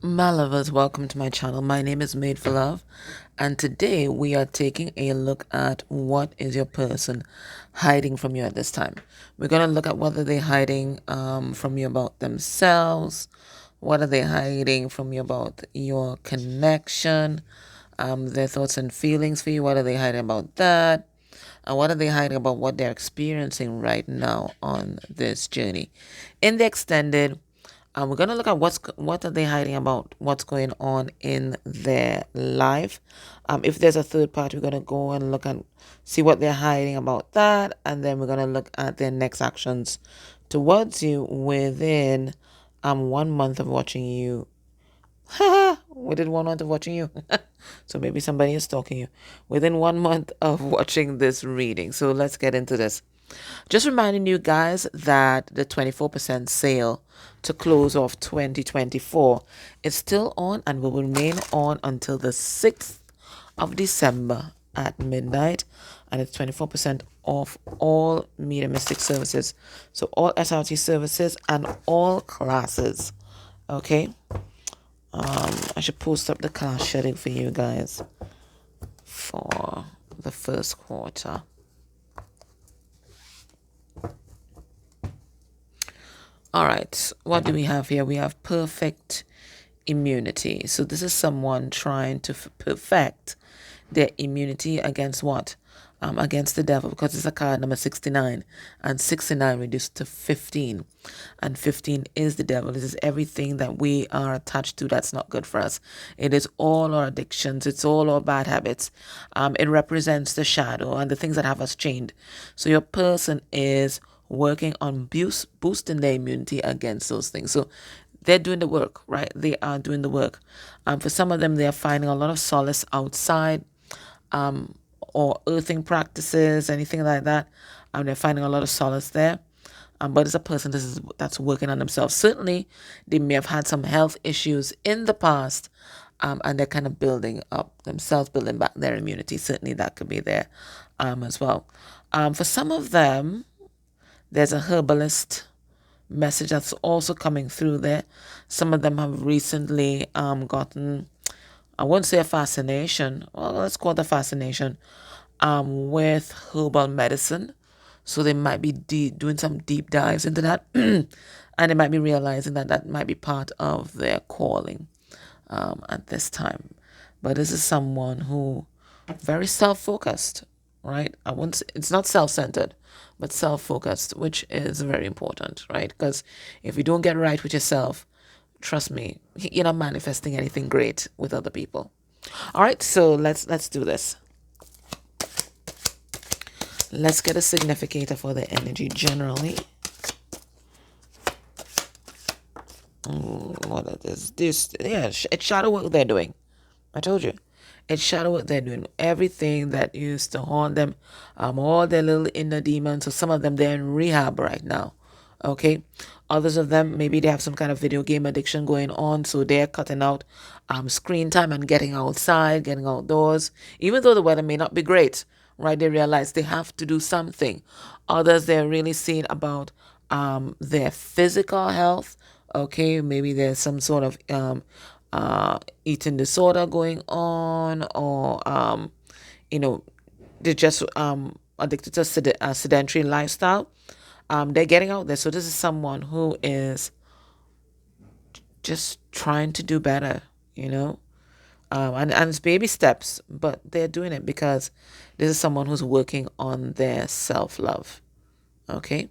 My lovers, welcome to my channel. My name is Made for Love, and today we are taking a look at what is your person hiding from you at this time. We're going to look at whether they're hiding from you about themselves, what are they hiding from you about your connection, their thoughts and feelings for you, what are they hiding about that, and what are they hiding about what they're experiencing right now on this journey. In the extended, we're gonna look at what are they hiding about what's going on in their life. If there's a third part, we're gonna go and look and see what they're hiding about that, and then we're gonna look at their next actions towards you within 1 month of watching you. Within 1 month of watching you. So maybe somebody is stalking you within 1 month of watching this reading. So let's get into this. Just reminding you guys that the 24% sale to close off 2024 is still on and will remain on until the 6th of December at midnight. And it's 24% off all mediumistic services. So all SRT services and all classes. Okay. I should post up the class schedule for you guys for the first quarter. All right, what do we have here? We have perfect immunity. So this is someone trying to perfect their immunity against what? Against the devil, because it's a card number 69, and 69 reduced to 15, and 15 is the devil. This is everything that we are attached to that's not good for us. It is all our addictions. It's all our bad habits. It represents the shadow and the things that have us chained. So your person is working on boosting their immunity against those things. So they're doing the work, right? They are doing the work. For some of them, they are finding a lot of solace outside, or earthing practices, anything like that. They're finding a lot of solace there. But as a person that's working on themselves, certainly they may have had some health issues in the past, and they're kind of building up themselves, building back their immunity. Certainly that could be there as well. For some of them, there's a herbalist message that's also coming through there. Some of them have recently gotten, I won't say a fascination, well, let's call it a fascination, with herbal medicine. So they might be doing some deep dives into that, and they might be realizing that that might be part of their calling at this time. But this is someone who very self-focused, right? I wouldn't say, it's not self-centered, but self-focused, which is very important, right? Because if you don't get right with yourself, trust me, you're not manifesting anything great with other people. All right, so let's do this. Let's get a significator for the energy generally. What is this? Yeah, it's shadow work they're doing. I told you. It's shadow work they're doing. Everything that used to haunt them, all their little inner demons. So some of them, they're in rehab right now. Okay. Others of them, maybe they have some kind of video game addiction going on. So they're cutting out screen time and getting outside, getting outdoors. Even though the weather may not be great, right? They realize they have to do something. Others, they're really seeing about their physical health. Okay. Maybe there's some sort of eating disorder going on, or they're just addicted to a sedentary lifestyle. They're getting out there. So this is someone who is just trying to do better, and it's baby steps, but they're doing it because this is someone who's working on their self-love. Okay.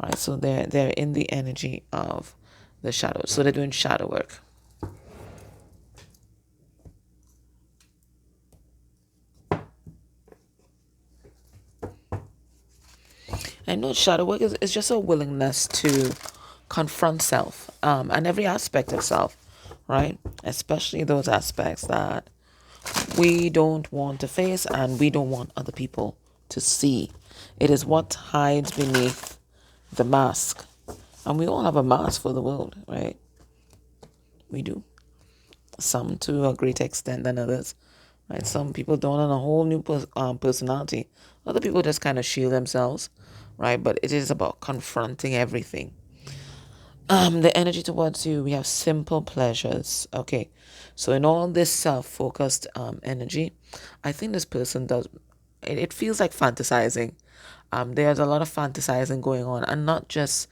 All right. So they're in the energy of the shadows. So they're doing shadow work. I know shadow work is just a willingness to confront self, and every aspect of self, right? Especially those aspects that we don't want to face and we don't want other people to see. It is what hides beneath the mask. And we all have a mask for the world, right? We do. Some to a greater extent than others. Right? Some people don't on a whole new personality. Other people just kind of shield themselves, right? But it is about confronting everything. The energy towards you, we have simple pleasures. Okay. So in all this self-focused energy, I think this person does it feels like fantasizing. There's a lot of fantasizing going on, and not just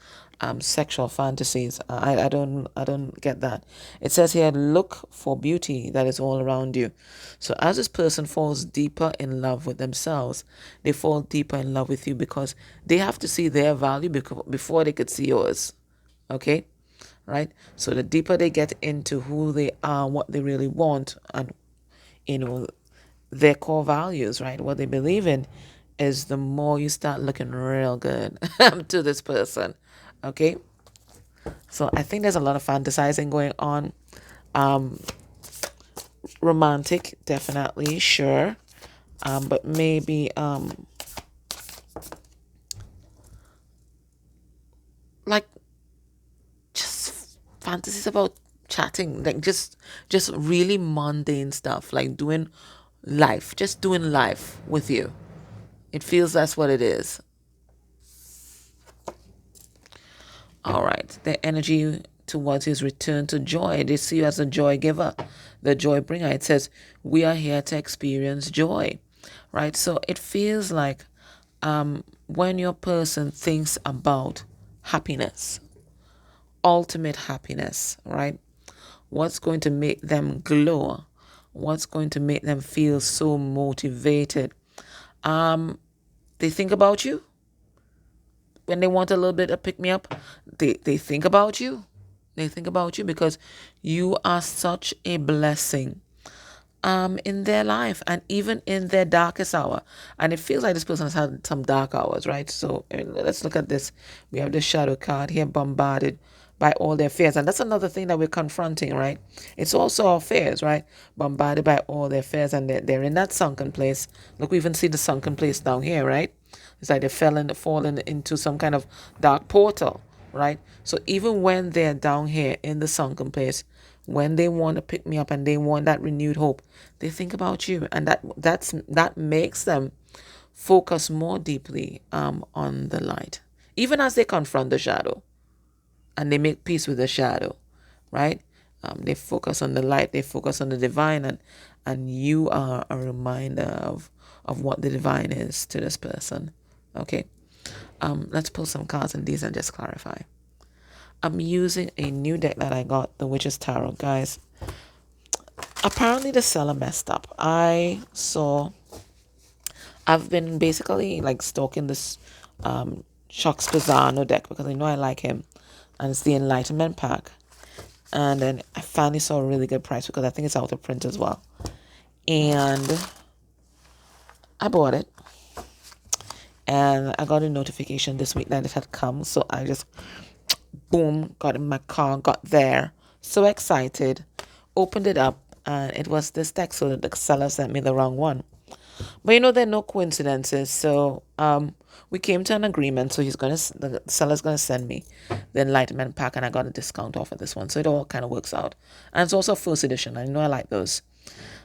sexual fantasies. I don't get that. It says here, look for beauty that is all around you. So as this person falls deeper in love with themselves, they fall deeper in love with you because they have to see their value before they could see yours. Okay, right? So the deeper they get into who they are, what they really want, and you know their core values, right? What they believe in, is the more you start looking real good to this person. Okay, so I think there's a lot of fantasizing going on. Um, Romantic, definitely, sure, but maybe like just fantasies about chatting, like just really mundane stuff, like doing life with you. It feels that's what it is. All right. The energy towards you is return to joy. They see you as a joy giver, the joy bringer. It says, we are here to experience joy, right? So it feels like when your person thinks about happiness, ultimate happiness, right? What's going to make them glow? What's going to make them feel so motivated? They think about you when they want a little bit of pick me up. They think about you. They think about you because you are such a blessing in their life, and even in their darkest hour. And it feels like this person has had some dark hours, right? So let's look at this. We have the shadow card here, bombarded by all their fears. And that's another thing that we're confronting, right? It's also our fears, right? Bombarded by all their fears, and they're in that sunken place. Look, we even see the sunken place down here, right? It's like they're fallen into some kind of dark portal, right? So even when they're down here in the sunken place, when they want to pick me up and they want that renewed hope, they think about you, and that makes them focus more deeply on the light, even as they confront the shadow and they make peace with the shadow, right? They focus on the light, they focus on the divine, and you are a reminder of what the divine is to this person. Okay, let's pull some cards in these and just clarify. I'm using a new deck that I got, the Witch's Tarot, guys. Apparently the seller messed up. I've been basically like stalking this Shocks Pisano deck because I know I like him, and it's the Enlightenment pack. And then I finally saw a really good price because I think it's out of print as well. And I bought it. And I got a notification this week that it had come. So I just, boom, got in my car, got there. So excited. Opened it up. And it was this deck. So the seller sent me the wrong one. But there are no coincidences. So we came to an agreement. So the seller's gonna send me the Enlightenment pack, and I got a discount off of this one. So it all kind of works out. And it's also first edition. I know I like those.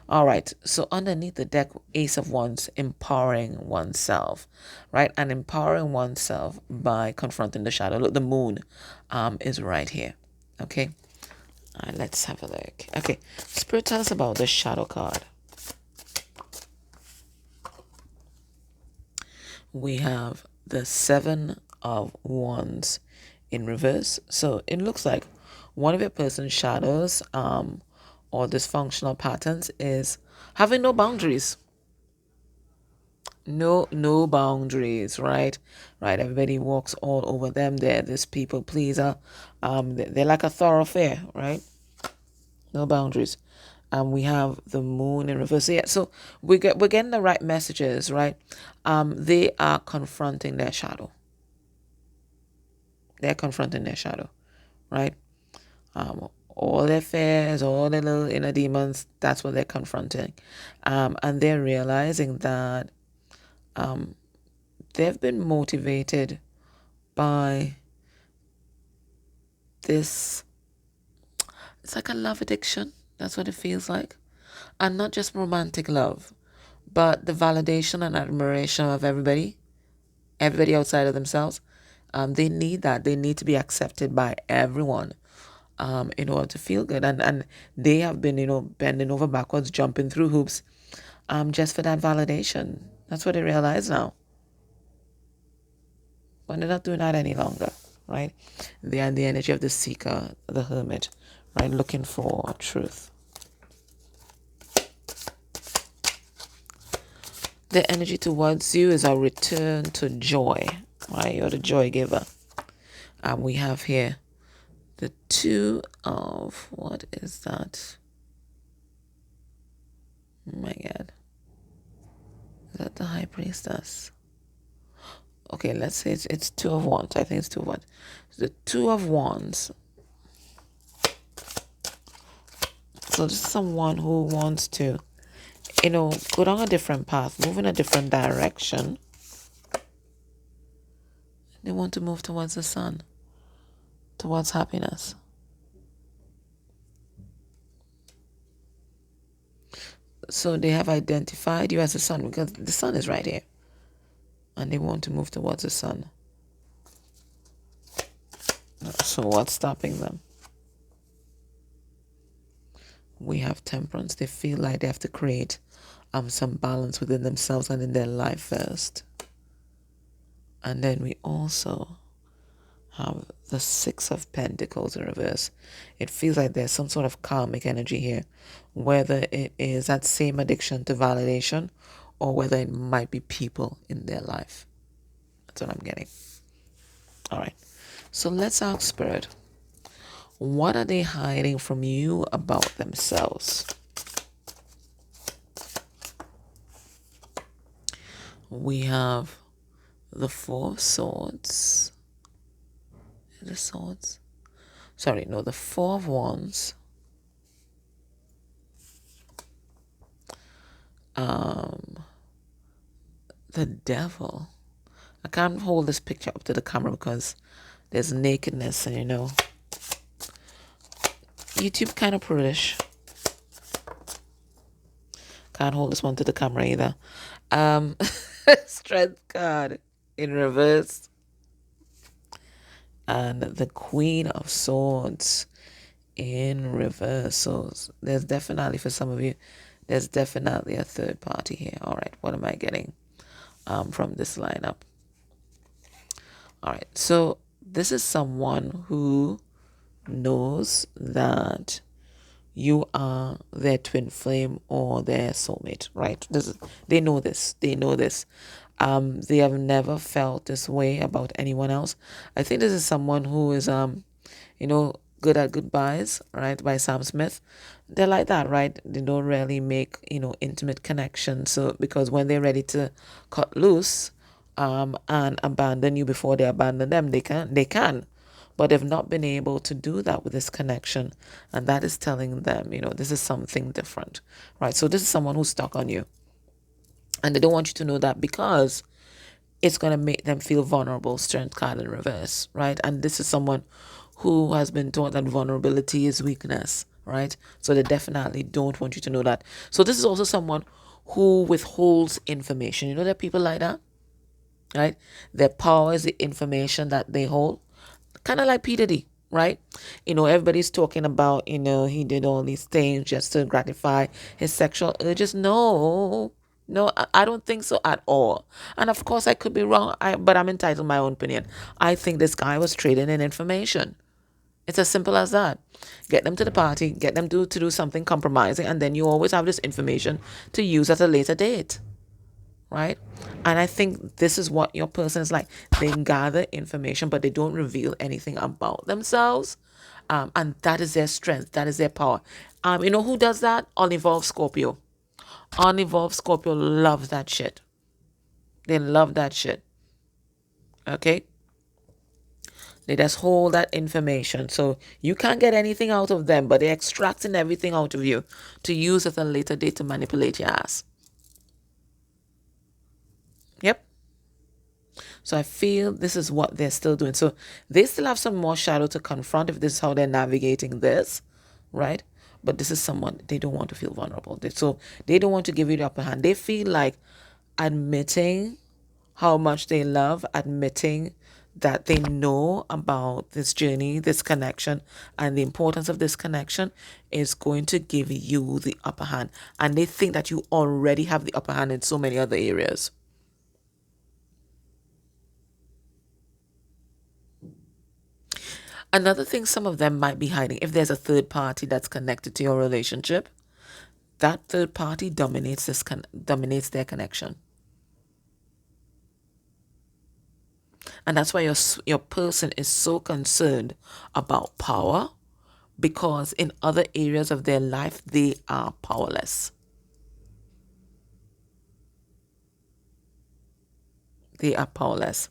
All right. So underneath the deck, Ace of Wands, empowering oneself, right? And empowering oneself by confronting the shadow. Look, the moon is right here. Okay. All right, let's have a look. Okay. Spirit, tell us about the shadow card. We have the Seven of Wands in reverse. So it looks like one of your person's shadows or dysfunctional patterns is having no boundaries. No boundaries, right? Right. Everybody walks all over them. They're this people pleaser. They're like a thoroughfare, right? No boundaries. We have the moon in reverse. Yeah, so we're getting the right messages, right? They are confronting their shadow. They're confronting their shadow, right? All their fears, all their little inner demons, that's what they're confronting. And they're realizing that they've been motivated by this. It's like a love addiction. That's what it feels like. And not just romantic love, but the validation and admiration of everybody outside of themselves. They need that. They need to be accepted by everyone in order to feel good. And they have been, bending over backwards, jumping through hoops just for that validation. That's what they realize now. But they're not doing that any longer, right? They are in the energy of the seeker, the hermit, right? Looking for truth. The energy towards you is a return to joy, right? You're the joy giver. We have here the two of, what is that? Oh my God. Is that the high priestess? Okay, let's say it's two of wands. I think it's two of wands. The two of wands. So this is someone who wants to, go down a different path, move in a different direction. They want to move towards the sun, towards happiness. So they have identified you as the sun because the sun is right here. And they want to move towards the sun. So what's stopping them? We have temperance. They feel like they have to create some balance within themselves and in their life first. And then we also have the Six of Pentacles in reverse. It feels like there's some sort of karmic energy here, whether it is that same addiction to validation or whether it might be people in their life. That's what I'm getting. All right. So let's ask Spirit, what are they hiding from you about themselves? We have the Four of Swords. The Swords. Sorry, no, the Four of Wands. The Devil. I can't hold this picture up to the camera because there's nakedness and YouTube kind of prudish. Can't hold this one to the camera either. Strength card in reverse. And the Queen of Swords in reverse. So there's definitely, for some of you, there's definitely a third party here. All right, what am I getting from this lineup? All right, so this is someone who knows that you are their twin flame or their soulmate, right? They know this. They know this. They have never felt this way about anyone else. I think this is someone who is, good at goodbyes, right? By Sam Smith. They're like that, right? They don't really make, intimate connections. So because when they're ready to cut loose, and abandon you before they abandon them, they can. But they've not been able to do that with this connection. And that is telling them, this is something different, right? So this is someone who's stuck on you. And they don't want you to know that because it's going to make them feel vulnerable, strength card in reverse, right? And this is someone who has been taught that vulnerability is weakness, right? So they definitely don't want you to know that. So this is also someone who withholds information. There are people like that, right? Their power is the information that they hold. Kind of like P. Diddy, right? Everybody's talking about, he did all these things just to gratify his sexual urges. No, I don't think so at all. And of course, I could be wrong, but I'm entitled to my own opinion. I think this guy was trading in information. It's as simple as that. Get them to the party, get them to do something compromising, and then you always have this information to use at a later date. Right? And I think this is what your person is like. They gather information, but they don't reveal anything about themselves. And that is their strength. That is their power. Who does that? Unevolved Scorpio. Unevolved Scorpio loves that shit. They love that shit. Okay? They just hold that information. So you can't get anything out of them, but they're extracting everything out of you to use at a later date to manipulate your ass. Yep. So I feel this is what they're still doing. So they still have some more shadow to confront if this is how they're navigating this, right? But this is someone, they don't want to feel vulnerable. So they don't want to give you the upper hand. They feel like admitting how much they love, admitting that they know about this journey, this connection, and the importance of this connection is going to give you the upper hand. And they think that you already have the upper hand in so many other areas. Another thing some of them might be hiding, if there's a third party that's connected to your relationship, that third party dominates dominates their connection. And that's why your person is so concerned about power, because in other areas of their life they are powerless. They are powerless,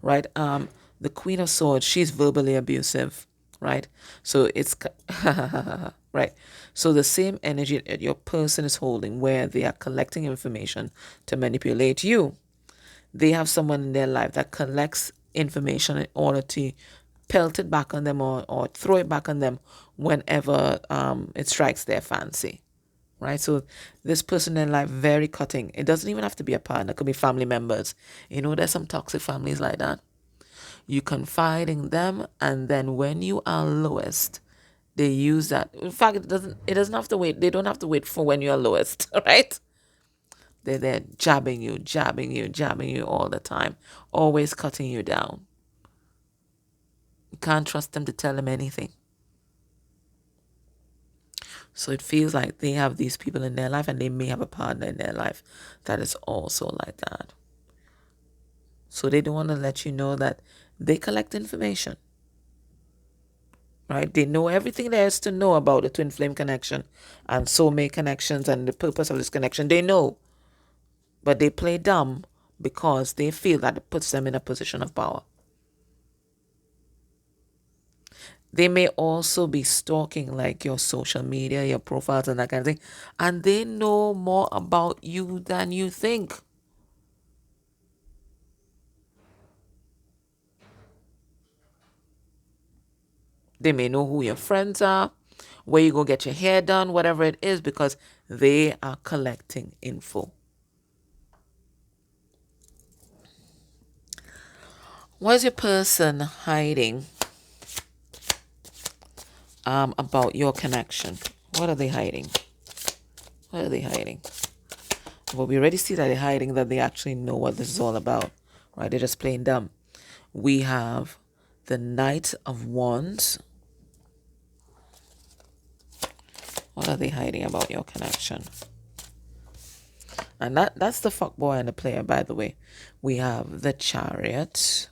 right? The Queen of Swords, she's verbally abusive, right? So it's right. So the same energy that your person is holding, where they are collecting information to manipulate you, they have someone in their life that collects information in order to pelt it back on them, or throw it back on them whenever it strikes their fancy. Right? So this person in life, very cutting. It doesn't even have to be a partner. It could be family members. You know, there's some toxic families like that. You confide in them, and then when you are lowest, they use that. In fact, it doesn't have to wait. They don't have to wait for when you are lowest, right? They're there jabbing you, jabbing you, jabbing you all the time, always cutting you down. You can't trust them to tell them anything. So it feels like they have these people in their life, and they may have a partner in their life that is also like that. So they don't want to let you know that they collect information. Right? They know everything there is to know about the twin flame connection and soulmate connections and the purpose of this connection. They know. But they play dumb because they feel that it puts them in a position of power. They may also be stalking like your social media, your profiles and that kind of thing. And they know more about you than you think. They may know who your friends are, where you go get your hair done, whatever it is, because they are collecting info. What is your person hiding about your connection? What are they hiding? What are they hiding? Well, we already see that they're hiding, that they actually know what this is all about, right? They're just plain dumb. We have the Knight of Wands. What are they hiding about your connection? And that's the fuckboy and the player, by the way. We have the Chariot.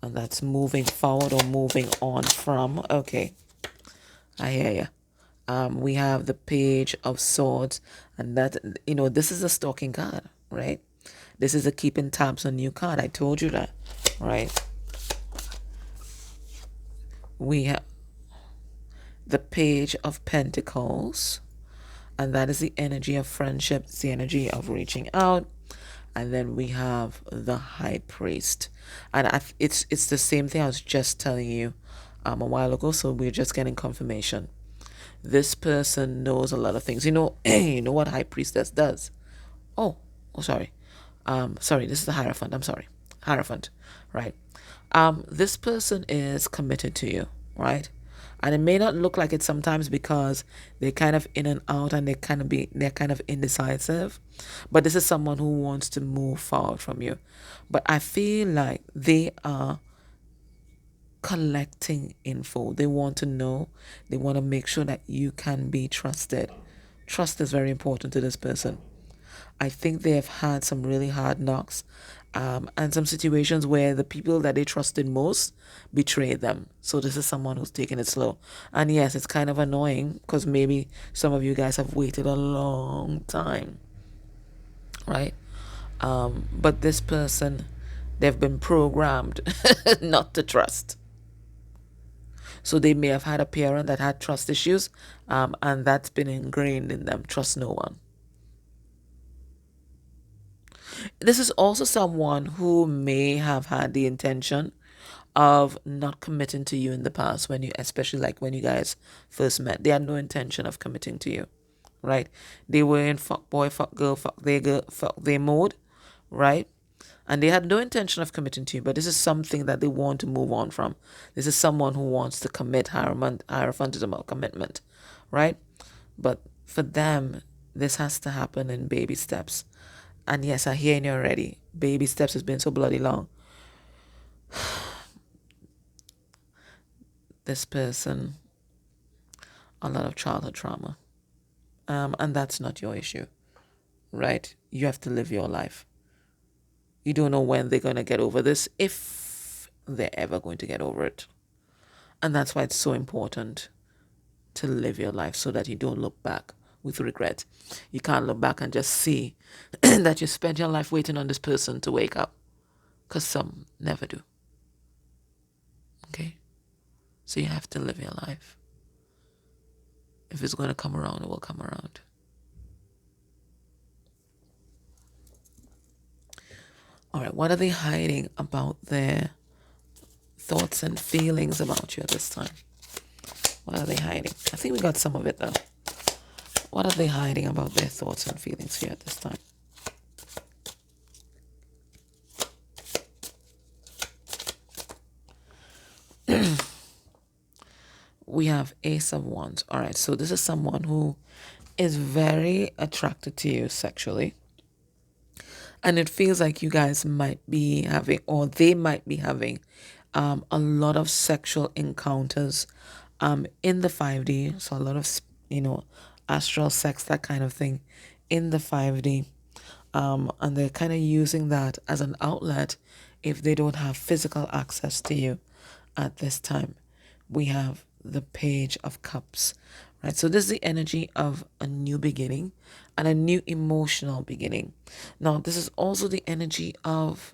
And that's moving forward or moving on from. Okay. I hear you. We have the Page of Swords. And that, this is a stalking card, right? This is a keeping tabs on you card. I told you that, right? We have the Page of Pentacles, and that is the energy of friendship. It's the energy of reaching out. And then we have the High Priest, and it's the same thing I was just telling you a while ago. So we're just getting confirmation. This person knows a lot of things. You know what High Priestess does? Oh, sorry. Sorry, this is the Hierophant. I'm sorry. Hierophant, right? This person is committed to you, right? And it may not look like it sometimes because they're kind of in and out, and they're kind of indecisive. But this is someone who wants to move forward from you. But I feel like they are collecting info. They want to know. They want to make sure that you can be trusted. Trust is very important to this person. I think they have had some really hard knocks, and some situations where the people that they trusted most betrayed them. So this is someone who's taking it slow. And yes, it's kind of annoying because maybe some of you guys have waited a long time, right? But this person, they've been programmed not to trust. So they may have had a parent that had trust issues, and that's been ingrained in them. Trust no one. This is also someone who may have had the intention of not committing to you in the past, especially like when you guys first met. They had no intention of committing to you, right? They were in fuck boy, fuck girl, fuck they mode, right? And they had no intention of committing to you, but this is something that they want to move on from. This is someone who wants to commit hierophantism or commitment, right? But for them, this has to happen in baby steps. And yes, I hear you already. Baby steps has been so bloody long. This person, a lot of childhood trauma. And that's not your issue, right? You have to live your life. You don't know when they're going to get over this, if they're ever going to get over it. And that's why it's so important to live your life so that you don't look back with regret. You can't look back and just see that you spent your life waiting on this person to wake up, because some never do. Okay? So you have to live your life. If it's going to come around, it will come around. All right, what are they hiding about their thoughts and feelings about you at this time? What are they hiding? I think we got some of it though. What are they hiding about their thoughts and feelings here at this time? We have Ace of Wands. All right, so this is someone who is very attracted to you sexually. And it feels like you guys might be having, or they might be having, a lot of sexual encounters in the 5D. So a lot of, astral sex, that kind of thing in the 5D. And they're kind of using that as an outlet if they don't have physical access to you at this time. We have the Page of Cups, right? So this is the energy of a new beginning and a new emotional beginning. Now, this is also the energy of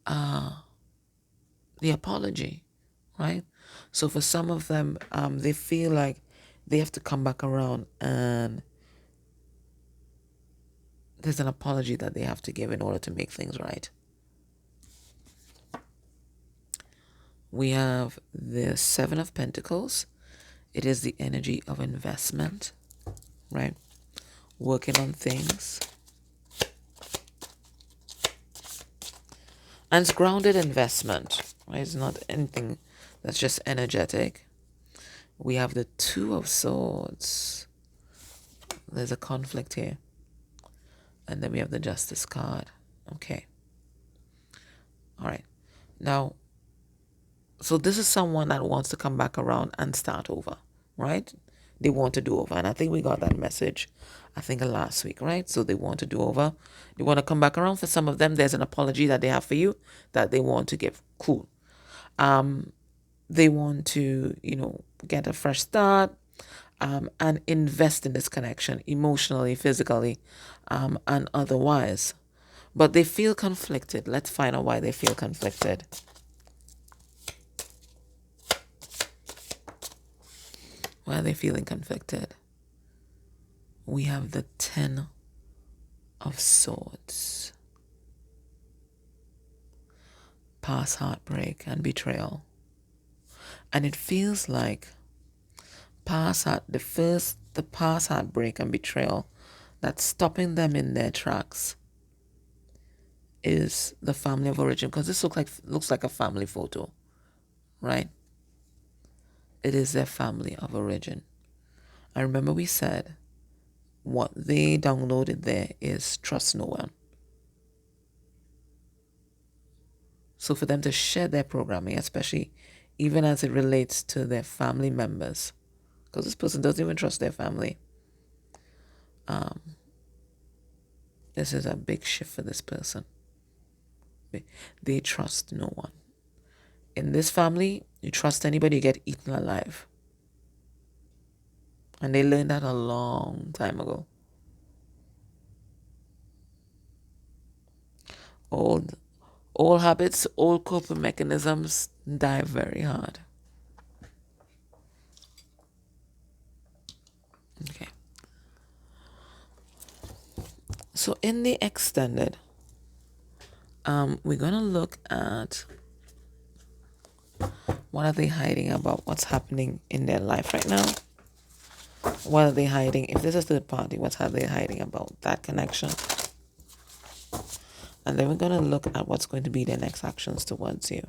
the apology, right? So for some of them, they feel like they have to come back around, and there's an apology that they have to give in order to make things right. We have the Seven of Pentacles. It is the energy of investment, right? Working on things. And it's grounded investment, right? It's not anything that's just energetic. We have the Two of Swords. There's a conflict here. And then we have the Justice card. Okay. All right. Now, so this is someone that wants to come back around and start over, right? They want to do over. And I think we got that message, I think last week, right? So they want to do over. They want to come back around. For some of them, there's an apology that they have for you that they want to give. Cool. They want to, get a fresh start and invest in this connection emotionally, physically, and otherwise. But they feel conflicted. Let's find out why they feel conflicted. Why are they feeling conflicted? We have the Ten of Swords. Past heartbreak and betrayal. And it feels like the past heartbreak and betrayal that's stopping them in their tracks is the family of origin, because this looks like a family photo, right? It is their family of origin. I remember we said what they downloaded there is trust no one. So for them to share their programming, especially even as it relates to their family members, because this person doesn't even trust their family. This is a big shift for this person. They trust no one. In this family, you trust anybody, you get eaten alive. And they learned that a long time ago. Old habits, old coping mechanisms die very hard. Okay. So in the extended, we're going to look at what are they hiding about what's happening in their life right now. What are they hiding? If this is third party, what are they hiding about that connection? And then we're going to look at what's going to be their next actions towards you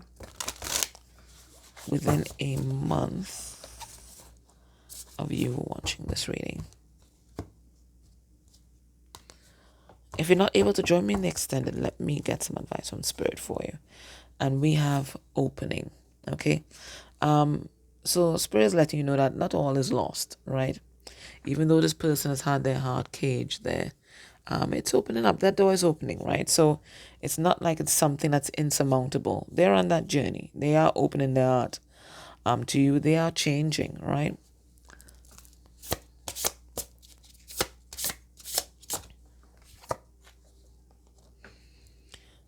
within a month of you watching this reading. If you're not able to join me in the extended, let me get some advice from Spirit for you. And we have opening, okay? So Spirit is letting you know that not all is lost, right? Even though this person has had their heart caged there, it's opening up. That door is opening, right? So it's not like it's something that's insurmountable. They're on that journey. They are opening their heart to you. They are changing, right?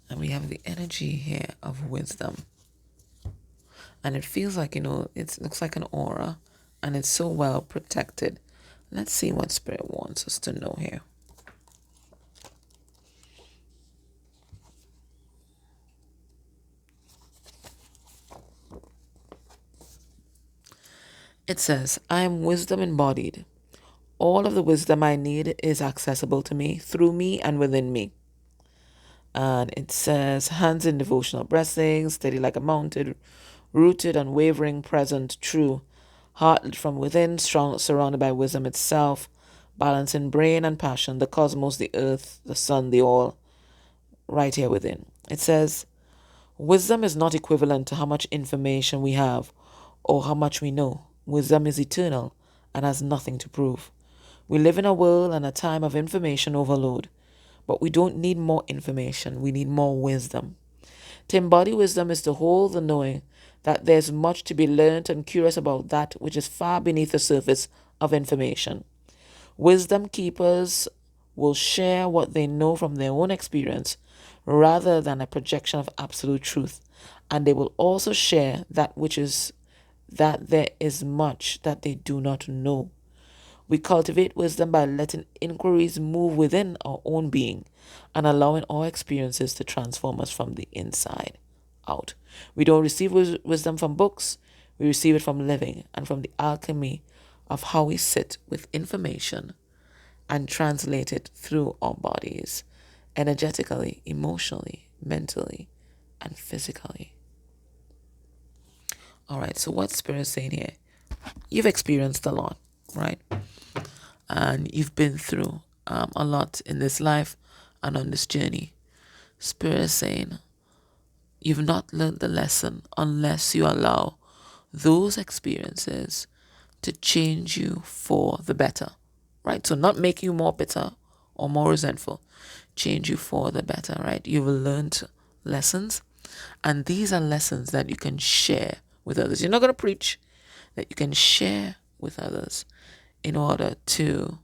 And we have the energy here of wisdom. And it feels like, it looks like an aura. And it's so well protected. Let's see what Spirit wants us to know here. It says, I am wisdom embodied. All of the wisdom I need is accessible to me, through me, and within me. And it says, hands in devotional blessings, steady like a mountain, rooted, unwavering, present, true, heart lit from within, strong, surrounded by wisdom itself, balancing brain and passion, the cosmos, the earth, the sun, the all, right here within. It says, wisdom is not equivalent to how much information we have or how much we know. Wisdom is eternal and has nothing to prove. We live in a world and a time of information overload, but we don't need more information. We need more wisdom. To embody wisdom is to hold the knowing that there's much to be learned and curious about that which is far beneath the surface of information. Wisdom keepers will share what they know from their own experience rather than a projection of absolute truth, and they will also share that which is that there is much that they do not know. We cultivate wisdom by letting inquiries move within our own being and allowing our experiences to transform us from the inside out. We don't receive wisdom from books, we receive it from living and from the alchemy of how we sit with information and translate it through our bodies, energetically, emotionally, mentally, and physically. All right, so what Spirit is saying here, you've experienced a lot, right? And you've been through a lot in this life and on this journey. Spirit is saying, you've not learned the lesson unless you allow those experiences to change you for the better, right? So not make you more bitter or more resentful, change you for the better, right? You've learned lessons, and these are lessons that you can share with others. You're not going to preach, that you can share with others in order to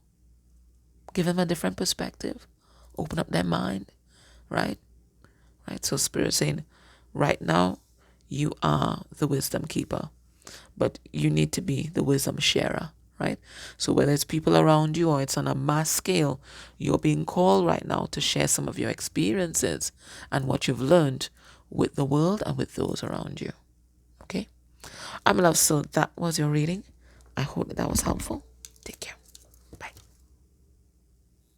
give them a different perspective, open up their mind, right? Right. So Spirit saying, right now, you are the wisdom keeper, but you need to be the wisdom sharer, right? So whether it's people around you or it's on a mass scale, you're being called right now to share some of your experiences and what you've learned with the world and with those around you. Okay? I'm love. So that was your reading. I hope that was helpful. Take care.